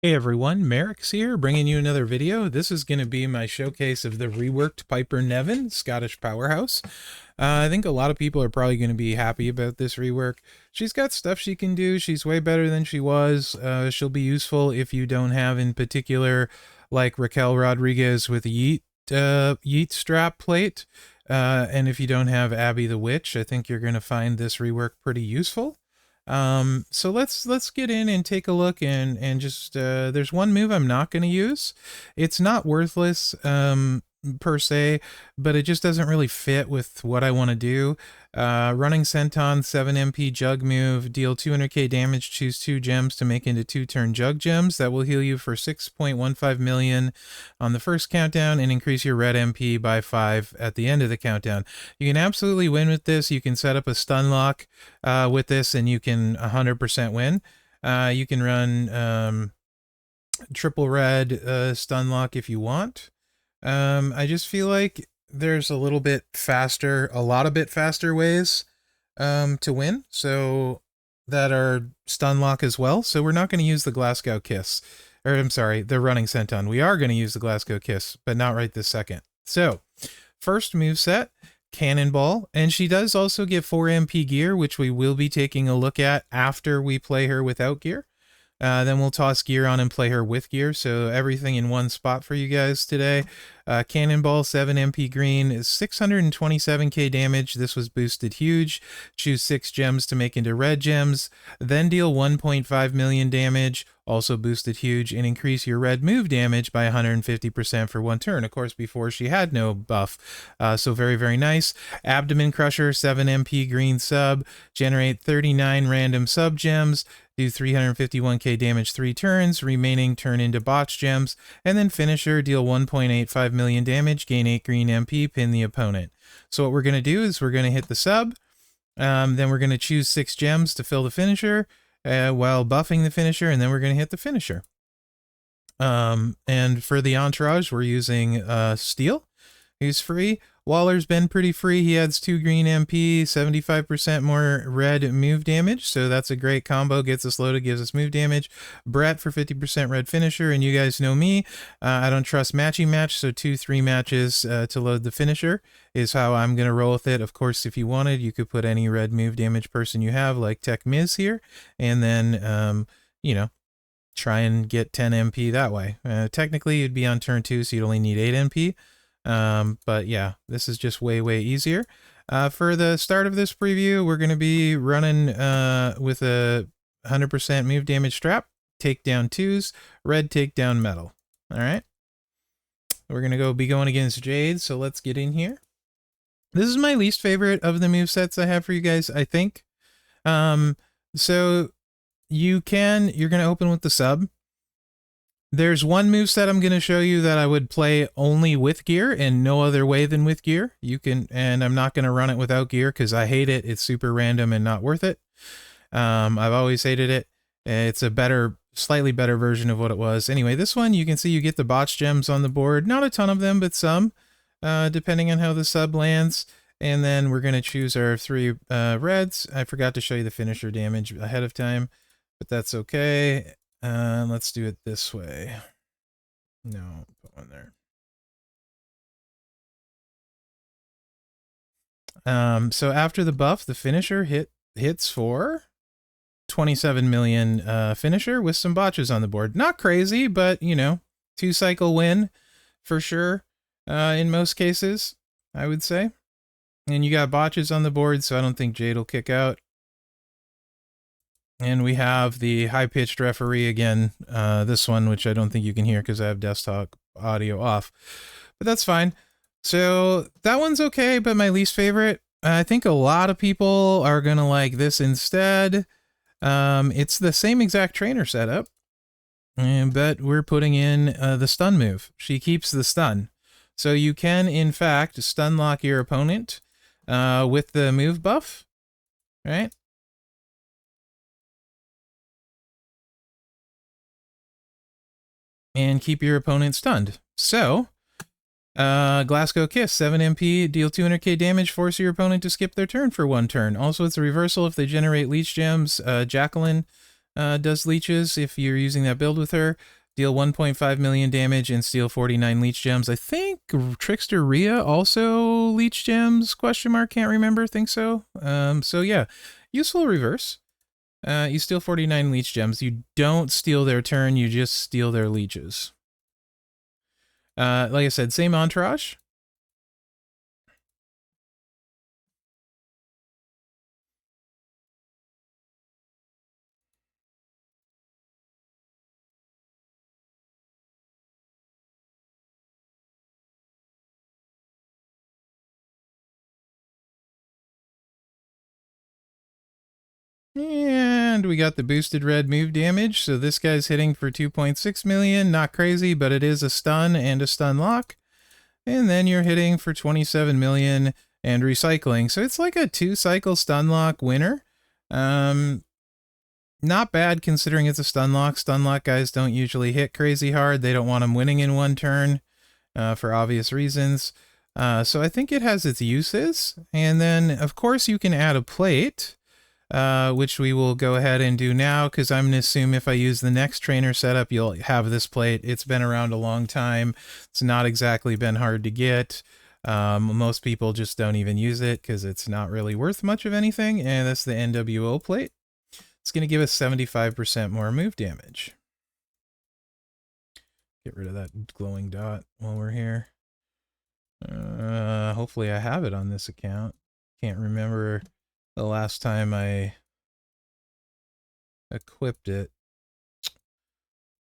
Hey everyone, Mherex here, bringing you another video. This is going to be my showcase of the reworked Piper Niven, Scottish powerhouse. I think a lot of people are probably going to be happy about this rework. She's got stuff she can do. She's way better than she was. She'll be useful if you don't have, in particular, like Raquel Rodriguez with a yeet strap plate. And if you don't have Abby the Witch, I think you're going to find this rework pretty useful. So let's get in and take a look and just there's one move I'm not going to use. It's not worthless per se, but it just doesn't really fit with what I want to do. Running Senton 7 MP jug move, deal 200k damage, choose 2 gems to make into 2-turn jug gems that will heal you for 6.15 million on the first countdown and increase your red MP by 5 at the end of the countdown. You can absolutely win with this. You can set up a Stunlock with this and you can 100% win. You can run triple red Stunlock if you want. I just feel like there's a little bit faster, a lot of bit faster ways to win, so that are Stunlock as well. So we're not going to use the Glasgow Kiss, or I'm sorry, the Running Senton. We are going to use the Glasgow Kiss, but not right this second. So first moveset, Cannonball, and she does also get 4 MP gear, which we will be taking a look at after we play her without gear. Then we'll toss gear on and play her with gear, so everything in one spot for you guys today. Cannonball 7 MP green is 627k damage. This was boosted huge. Choose 6 gems to make into red gems. Then deal 1.5 million damage, also boosted huge, and increase your red move damage by 150% for 1 turn. Of course, before she had no buff, so very, very nice. Abdomen Crusher 7 MP green sub, generate 39 random sub gems, do 351k damage 3 turns, remaining turn into botch gems, and then finisher, deal 1.85 million damage, gain 8 green MP, pin the opponent. So what we're going to do is we're going to hit the sub, then we're going to choose 6 gems to fill the finisher while buffing the finisher, and then we're going to hit the finisher. And for the entourage, we're using Steel, who's free. Waller's been pretty free. He adds 2 green MP, 75% more red move damage, so that's a great combo. Gets us loaded, gives us move damage. Brett for 50% red finisher, and you guys know me. I don't trust matching match, so 2-3 matches to load the finisher is how I'm going to roll with it. Of course, if you wanted, you could put any red move damage person you have, like Tech Miz here, and then, you know, try and get 10 MP that way. Technically, you'd be on turn 2, so you'd only need 8 MP. But yeah, this is just way, way easier. For the start of this preview, we're going to be running with a 100% move damage strap, takedown 2s, red takedown metal. All right. We're going to be going against Jade, so let's get in here. This is my least favorite of the movesets I have for you guys, I think. So you're going to open with the sub. There's one moveset I'm going to show you that I would play only with gear and no other way than with gear. You can, and I'm not going to run it without gear because I hate it. It's super random and not worth it. I've always hated it. It's a better, slightly better version of what it was. Anyway, this one, you can see you get the botch gems on the board. Not a ton of them, but some, depending on how the sub lands. And then we're going to choose our 3 reds. I forgot to show you the finisher damage ahead of time, but that's okay. Let's do it this way. No, put one there. So after the buff, the finisher hits for 27 million finisher with some botches on the board. Not crazy, but you know, 2-cycle win for sure. In most cases, I would say. And you got botches on the board, so I don't think Jade will kick out. And we have the high-pitched referee again, this one, which I don't think you can hear because I have desktop audio off. But that's fine. So that one's okay, but my least favorite, I think a lot of people are going to like this instead. It's the same exact trainer setup, but we're putting in the stun move. She keeps the stun. So you can, in fact, stun lock your opponent with the move buff, right? And keep your opponent stunned. So, Glasgow Kiss, 7 MP, deal 200k damage, force your opponent to skip their turn for 1 turn. Also, it's a reversal if they generate leech gems. Jacqueline does leeches if you're using that build with her. Deal 1.5 million damage and steal 49 leech gems. I think Trickster Rhea also leech gems, question mark, can't remember, think so. So yeah, useful reverse. You steal 49 leech gems. You don't steal their turn, you just steal their leeches. Like I said, same entourage. And we got the boosted red move damage. So this guy's hitting for 2.6 million. Not crazy, but it is a stun and a stun lock. And then you're hitting for 27 million and recycling. So it's like a 2-cycle stun lock winner. Not bad considering it's a stun lock. Stun lock guys don't usually hit crazy hard. They don't want them winning in one turn for obvious reasons. So I think it has its uses. And then, of course, you can add a plate. Which we will go ahead and do now, because I'm going to assume if I use the next trainer setup, you'll have this plate. It's been around a long time. It's not exactly been hard to get. Most people just don't even use it because it's not really worth much of anything. And that's the NWO plate. It's going to give us 75% more move damage. Get rid of that glowing dot while we're here. Hopefully I have it on this account. Can't remember the last time I equipped it.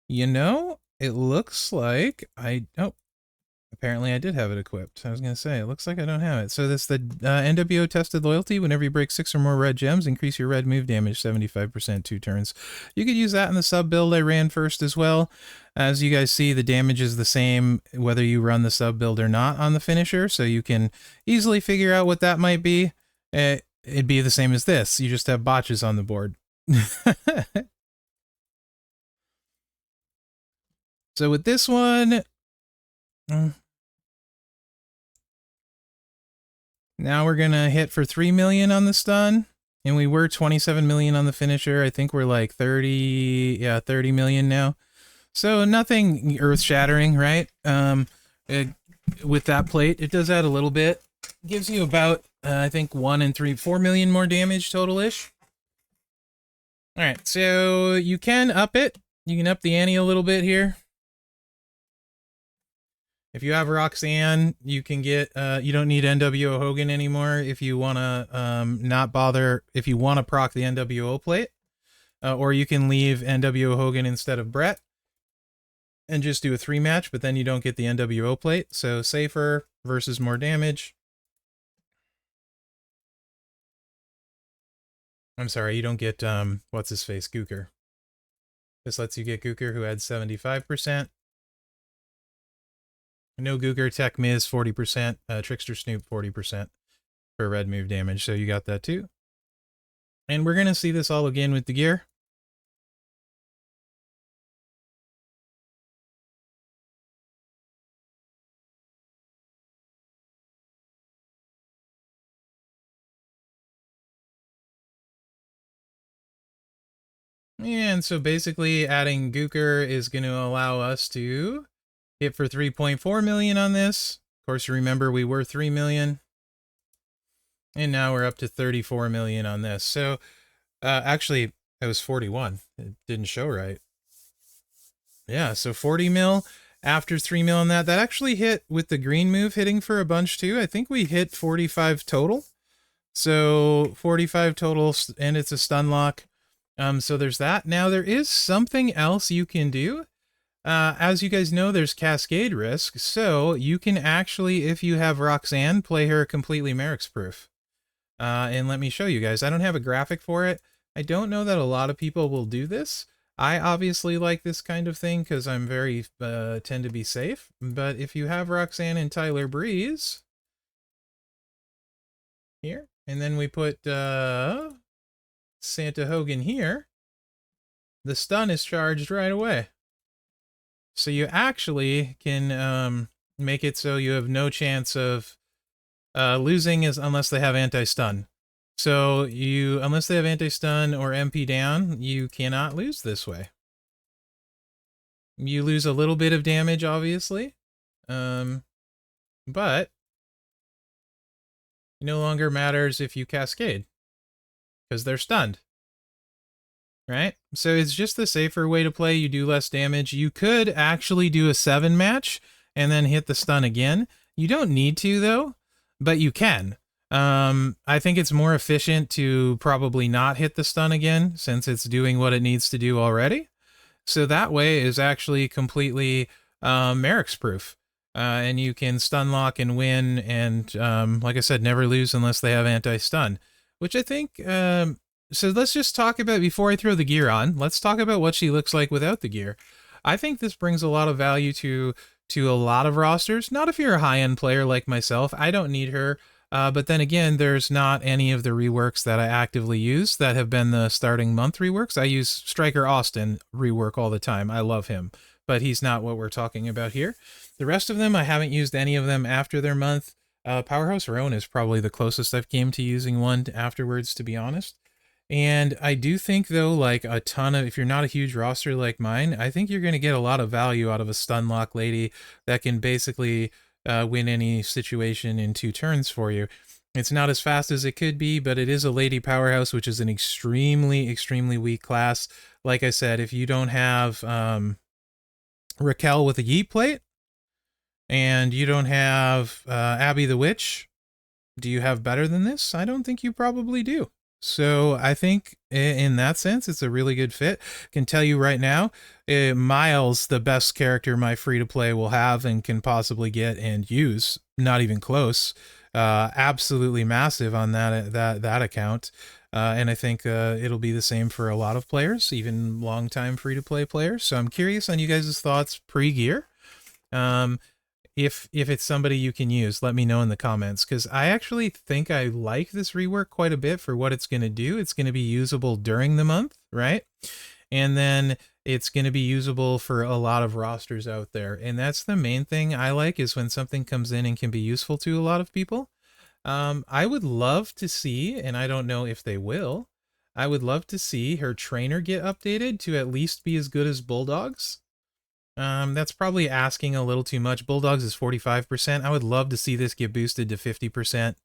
You know, it looks like apparently I did have it equipped. I was going to say, it looks like I don't have it. So this the NWO tested loyalty. Whenever you break 6 or more red gems, increase your red move damage 75% 2 turns. You could use that in the sub build I ran first as well. As you guys see, the damage is the same whether you run the sub build or not on the finisher. So you can easily figure out what that might be. It'd be the same as this. You just have botches on the board. So with this one, now we're going to hit for 3 million on the stun. And we were 27 million on the finisher. I think we're like 30 million now. So nothing earth-shattering, right? With that plate, it does add a little bit. Gives you about, I think, 4 million more damage total-ish. All right, so you can up it. You can up the ante a little bit here. If you have Roxanne, you can get, you don't need NWO Hogan anymore if you want to not bother, if you want to proc the NWO plate. Or you can leave NWO Hogan instead of Brett and just do a 3-match, but then you don't get the NWO plate. So safer versus more damage. I'm sorry, you don't get, what's-his-face, Gooker. This lets you get Gooker, who adds 75%. No Gooker, Tech Miz 40%, Trickster Snoop 40% for red move damage, so you got that too. And we're going to see this all again with the gear. And so basically adding Gooker is going to allow us to hit for 3.4 million on this. Of course, remember we were 3 million. And now we're up to 34 million on this. So actually, it was 41. It didn't show right. Yeah, so 40 mil after 3 mil on that. That actually hit with the green move hitting for a bunch too. I think we hit 45 total. So 45 total, and it's a stun lock. So there's that. Now there is something else you can do. As you guys know, there's cascade risk. So you can actually, if you have Roxanne, play her completely Mherex proof. And let me show you guys. I don't have a graphic for it. I don't know that a lot of people will do this. I obviously like this kind of thing because I'm very, tend to be safe. But if you have Roxanne and Tyler Breeze here, and then we put Santa Hogan here, the stun is charged right away. So you actually can make it so you have no chance of losing unless they have anti-stun. So you, unless they have anti-stun or MP down, you cannot lose this way. You lose a little bit of damage, obviously, but it no longer matters if you cascade, because they're stunned. Right? So it's just the safer way to play. You do less damage. You could actually do a 7 match and then hit the stun again. You don't need to, though, but you can. I think it's more efficient to probably not hit the stun again, since it's doing what it needs to do already. So that way is actually completely Mherex proof. And you can stun lock and win, and like I said, never lose unless they have anti-stun, which I think... so let's just talk about, before I throw the gear on, let's talk about what she looks like without the gear. I think this brings a lot of value to a lot of rosters. Not if you're a high-end player like myself. I don't need her. But then again, there's not any of the reworks that I actively use that have been the starting month reworks. I use Striker Austin rework all the time. I love him, but he's not what we're talking about here. The rest of them, I haven't used any of them after their month. Powerhouse Roan is probably the closest I've came to using one afterwards, to be honest. And I do think, though, like a ton of, if you're not a huge roster like mine, I think you're going to get a lot of value out of a Stunlock lady that can basically win any situation in 2 turns for you. It's not as fast as it could be, but it is a lady powerhouse, which is an extremely, extremely weak class. Like I said, if you don't have Raquel with a yeet plate, and you don't have Abby the Witch, do you have better than this? I don't think you probably do. So I think in that sense, it's a really good fit. Can tell you right now, Miles, the best character my free-to-play will have and can possibly get and use, not even close. Absolutely massive on that account. And I think it'll be the same for a lot of players, even long-time free-to-play players. So I'm curious on you guys' thoughts pre-gear. If it's somebody you can use, let me know in the comments, because I actually think I like this rework quite a bit for what it's going to do. It's going to be usable during the month, right? And then it's going to be usable for a lot of rosters out there. And that's the main thing I like, is when something comes in and can be useful to a lot of people. I would love to see, and I don't know if they will, I would love to see her trainer get updated to at least be as good as Bulldog's. That's probably asking a little too much. Bulldogs is 45%. I would love to see this get boosted to 50%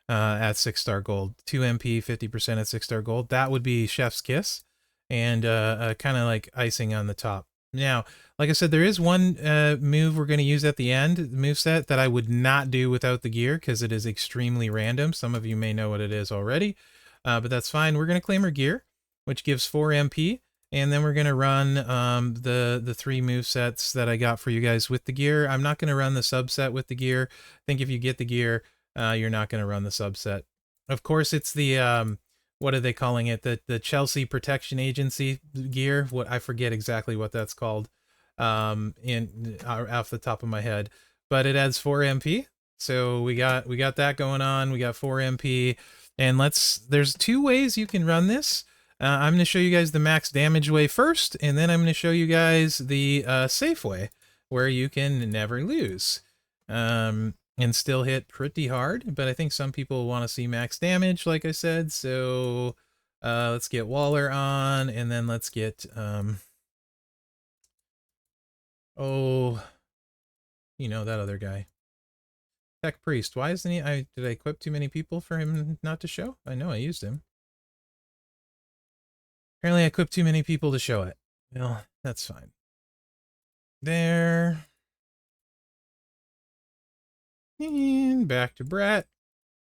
at 6-star gold. 2 MP, 50% at 6-star gold. That would be chef's kiss, and kind of like icing on the top. Now, like I said, there is one move we're going to use at the end, the moveset, that I would not do without the gear, because it is extremely random. Some of you may know what it is already, but that's fine. We're going to claim her gear, which gives 4 MP. And then we're going to run the 3 movesets that I got for you guys with the gear. I'm not going to run the subset with the gear. I think if you get the gear, you're not going to run the subset. Of course, it's the, what are they calling it? The Chelsea Protection Agency gear. What, I forget exactly what that's called off the top of my head. But it adds 4 MP. So we got that going on. We got 4 MP. And there's 2 ways you can run this. I'm going to show you guys the max damage way first, and then I'm going to show you guys the safe way, where you can never lose and still hit pretty hard. But I think some people want to see max damage, like I said. So let's get Waller on, and then let's get oh, you know, that other guy, Tech Priest. Why isn't he? Did I equip too many people for him not to show? I know I used him. Apparently I equipped too many people to show it. Well, that's fine. There. And back to Brett.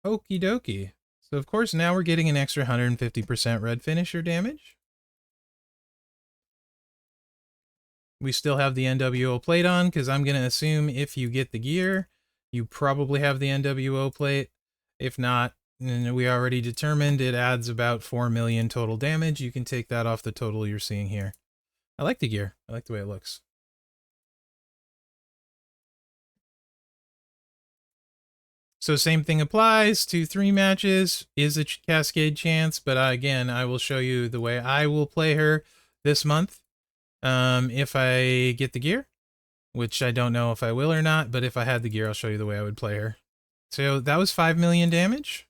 Okie dokie. So of course now we're getting an extra 150% red finisher damage. We still have the NWO plate on, because I'm going to assume if you get the gear, you probably have the NWO plate. If not, and we already determined it adds about 4 million total damage. You can take that off the total you're seeing here. I like the gear. I like the way it looks. So same thing applies to 3 matches. Is a cascade chance, but again, I will show you the way I will play her this month. If I get the gear, which I don't know if I will or not, but if I had the gear, I'll show you the way I would play her. So that was 5 million damage.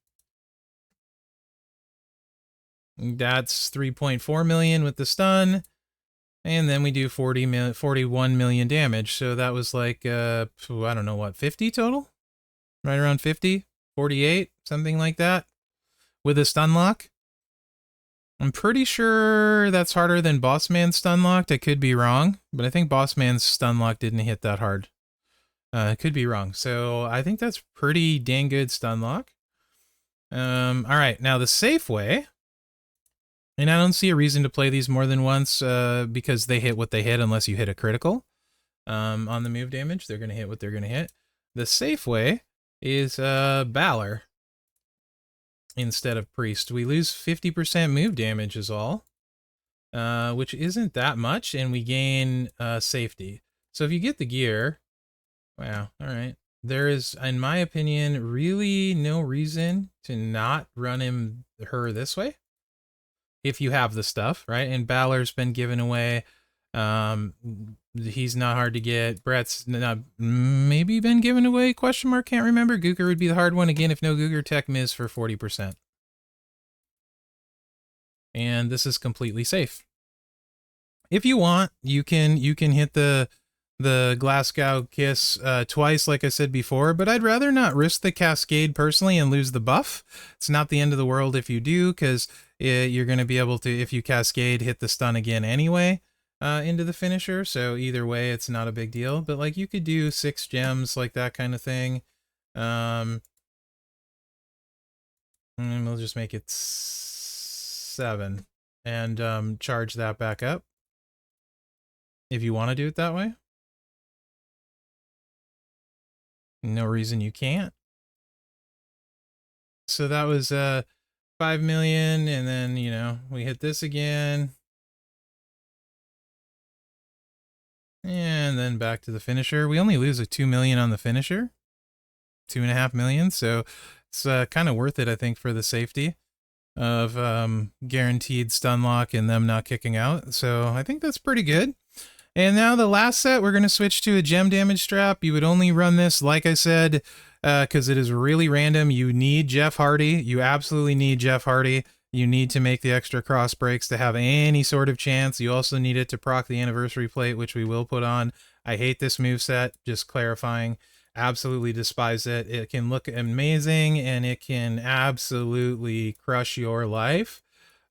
That's 3.4 million with the stun. And then we do 41 million damage. So that was like, I don't know what, 50 total? Right around 50, 48, something like that. With a Stunlock. I'm pretty sure that's harder than Bossman's Stunlocked. I could be wrong, but I think Bossman's Stunlock didn't hit that hard. I could be wrong. So I think that's pretty dang good Stunlock. All right, now the safe way. And I don't see a reason to play these more than once because they hit what they hit unless you hit a critical on the move damage. They're going to hit what they're going to hit. The safe way is Balor instead of Priest. We lose 50% move damage is all, which isn't that much, and we gain safety. So if you get the gear, wow, all right. There is, in my opinion, really no reason to not run her this way. If you have the stuff, right? And Balor's been given away. He's not hard to get. Brett's not maybe been given away, question mark, can't remember. Googer would be the hard one. Again, if no Googer, Tech Miz for 40%. And this is completely safe. If you want, you can hit the Glasgow Kiss twice, like I said before, but I'd rather not risk the Cascade personally and lose the buff. It's not the end of the world if you do, because you're going to be able to, if you Cascade, hit the stun again anyway into the finisher. So either way, it's not a big deal. But like you could do 6 gems, like that kind of thing. And we'll just make it 7 and charge that back up if you want to do it that way. No reason you can't. So that was 5 million, and then, you know, we hit this again. And then back to the finisher. We only lose a 2 million on the finisher. 2.5 million, so it's kind of worth it, I think, for the safety of guaranteed stun lock and them not kicking out. So I think that's pretty good. And now the last set, we're going to switch to a gem damage strap. You would only run this, like I said, because it is really random. You need Jeff Hardy. You absolutely need Jeff Hardy. You need to make the extra cross breaks to have any sort of chance. You also need it to proc the anniversary plate, which we will put on. I hate this moveset, just clarifying. Absolutely despise it. It can look amazing, and it can absolutely crush your life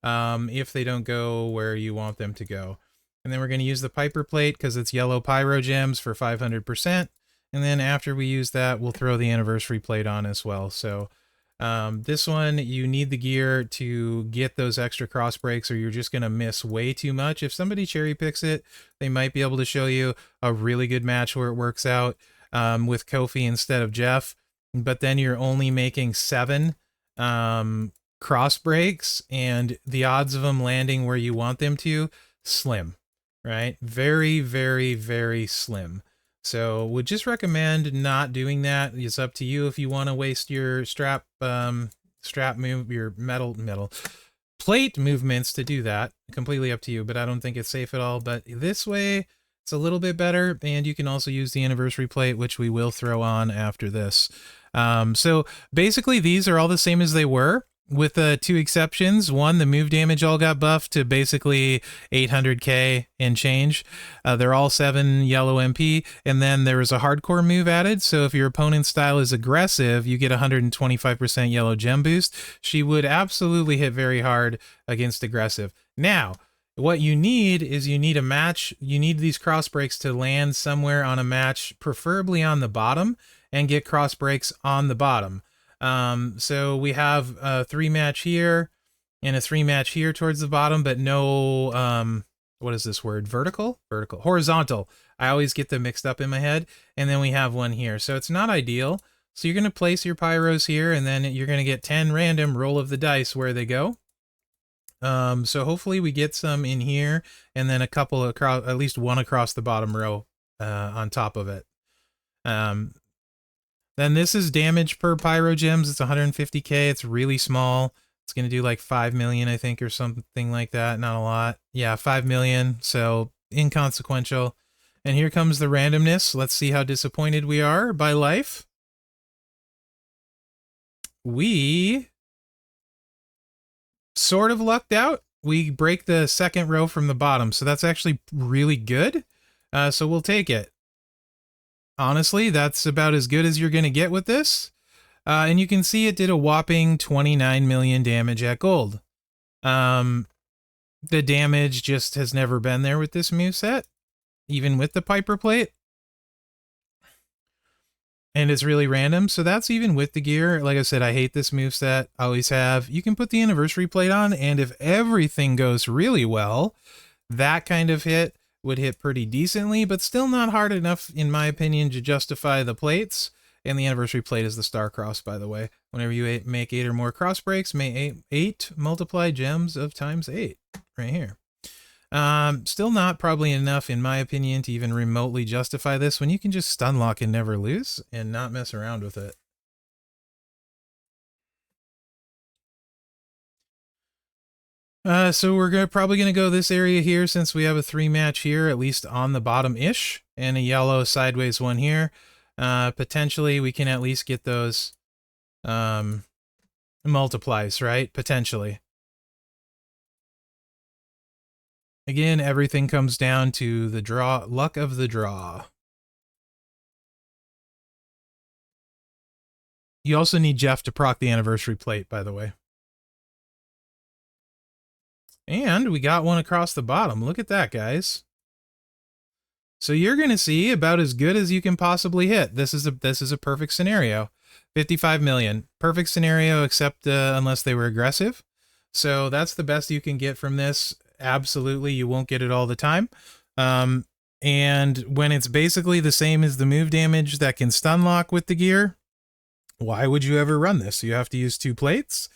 if they don't go where you want them to go. And then we're going to use the Piper plate because it's yellow pyro gems for 500%. And then after we use that, we'll throw the anniversary plate on as well. So this one, you need the gear to get those extra cross breaks, or you're just going to miss way too much. If somebody cherry picks it, they might be able to show you a really good match where it works out with Kofi instead of Jeff. But then you're only making 7 cross breaks, and the odds of them landing where you want them to, slim. Right? Very, very, very slim. So would just recommend not doing that. It's up to you if you want to waste your strap move, your metal plate movements to do that. Completely up to you, but I don't think it's safe at all. But this way, it's a little bit better, and you can also use the anniversary plate, which we will throw on after this. So basically, these are all the same as they were, with 2 exceptions. One, the move damage all got buffed to basically 800k and change. They're all 7 yellow MP, and then there was a hardcore move added. So if your opponent's style is aggressive, you get 125% yellow gem boost. She would absolutely hit very hard against aggressive. Now, what you need is you need a match. You need these cross breaks to land somewhere on a match, preferably on the bottom, and get cross breaks on the bottom. So we have a 3-match here and a 3-match here towards the bottom, but no, what is this word? Horizontal. I always get them mixed up in my head. And then we have one here. So it's not ideal. So you're going to place your pyros here, and then you're going to get 10 random roll of the dice where they go. So hopefully we get some in here, and then a couple across, at least one across the bottom row, on top of it. Then this is damage per pyro gems. It's 150k. It's really small. It's going to do like 5 million, I think, or something like that. Not a lot. Yeah, 5 million. So inconsequential. And here comes the randomness. Let's see how disappointed we are by life. We sort of lucked out. We break the second row from the bottom, so that's actually really good. So we'll take it. Honestly, that's about as good as you're going to get with this. And you can see it did a whopping 29 million damage at gold. The damage just has never been there with this moveset, even with the Piper plate. And it's really random, so that's even with the gear. Like I said, I hate this moveset, always have. You can put the anniversary plate on, and if everything goes really well, that kind of hit would hit pretty decently, but still not hard enough, in my opinion, to justify the plates. And the anniversary plate is the star cross, by the way. Whenever you make 8 or more cross breaks, may 8 multiply gems of times 8, right here. Still not probably enough, in my opinion, to even remotely justify this when you can just Stunlock and never lose and not mess around with it. So we're probably going to go this area here since we have a 3-match here, at least on the bottom-ish, and a yellow sideways one here. Potentially we can at least get those multiplies, right? Potentially. Again, everything comes down to the draw, luck of the draw. You also need Jeff to proc the anniversary plate, by the way. And we got one across the bottom. Look at that, guys. So you're going to see about as good as you can possibly hit. This is a perfect scenario. 55 million. Perfect scenario, except unless they were aggressive. So that's the best you can get from this. Absolutely, you won't get it all the time. And when it's basically the same as the move damage that can Stunlock with the gear, why would you ever run this? You have to use 2 plates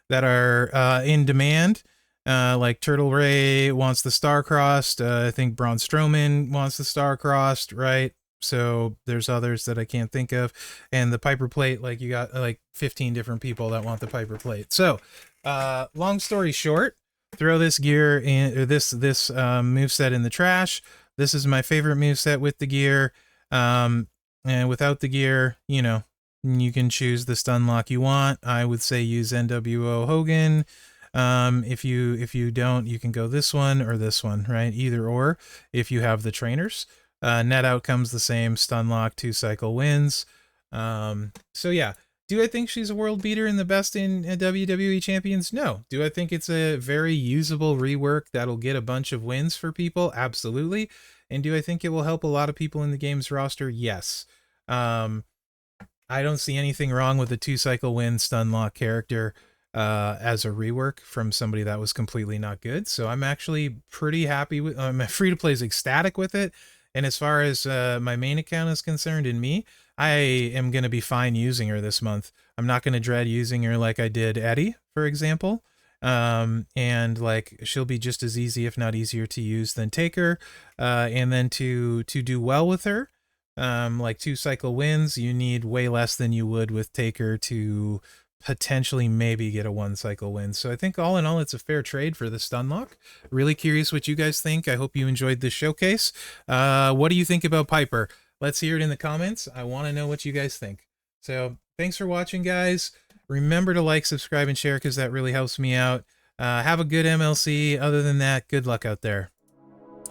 that are in demand. Like Turtle Ray wants the star-crossed. I think Braun Strowman wants the star-crossed, right? So there's others that I can't think of. And the Piper plate, like you got like 15 different people that want the Piper plate. So long story short, throw this gear in, or this moveset in the trash. This is my favorite moveset with the gear. And without the gear, you know, you can choose the Stunlock you want. I would say use NWO Hogan. If you don't, you can go this one or this one, right? Either or, if you have the trainers. Net outcome's the same, Stunlock, 2-cycle wins. So yeah, do I think she's a world beater and the best in WWE Champions? No. Do I think it's a very usable rework that'll get a bunch of wins for people? Absolutely. And do I think it will help a lot of people in the game's roster? Yes. I don't see anything wrong with a 2-cycle win Stunlock character as a rework from somebody that was completely not good. So I'm actually pretty happy with my free-to-play is ecstatic with it. And as far as my main account is concerned and me, I am going to be fine using her this month. I'm not going to dread using her like I did Eddie, for example. And like she'll be just as easy, if not easier to use than Taker. And then to do well with her, like 2-cycle wins, you need way less than you would with Taker to potentially maybe get a 1-cycle win. So I think all in all, it's a fair trade for the Stunlock. Really curious what you guys think. I hope you enjoyed this showcase. What do you think about Piper? Let's hear it in the comments. I want to know what you guys think. So thanks for watching, guys. Remember to like, subscribe, and share because that really helps me out. Have a good MLC. Other than that, good luck out there.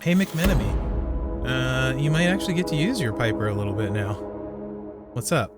Hey, McMenemy. You might actually get to use your Piper a little bit now. What's up?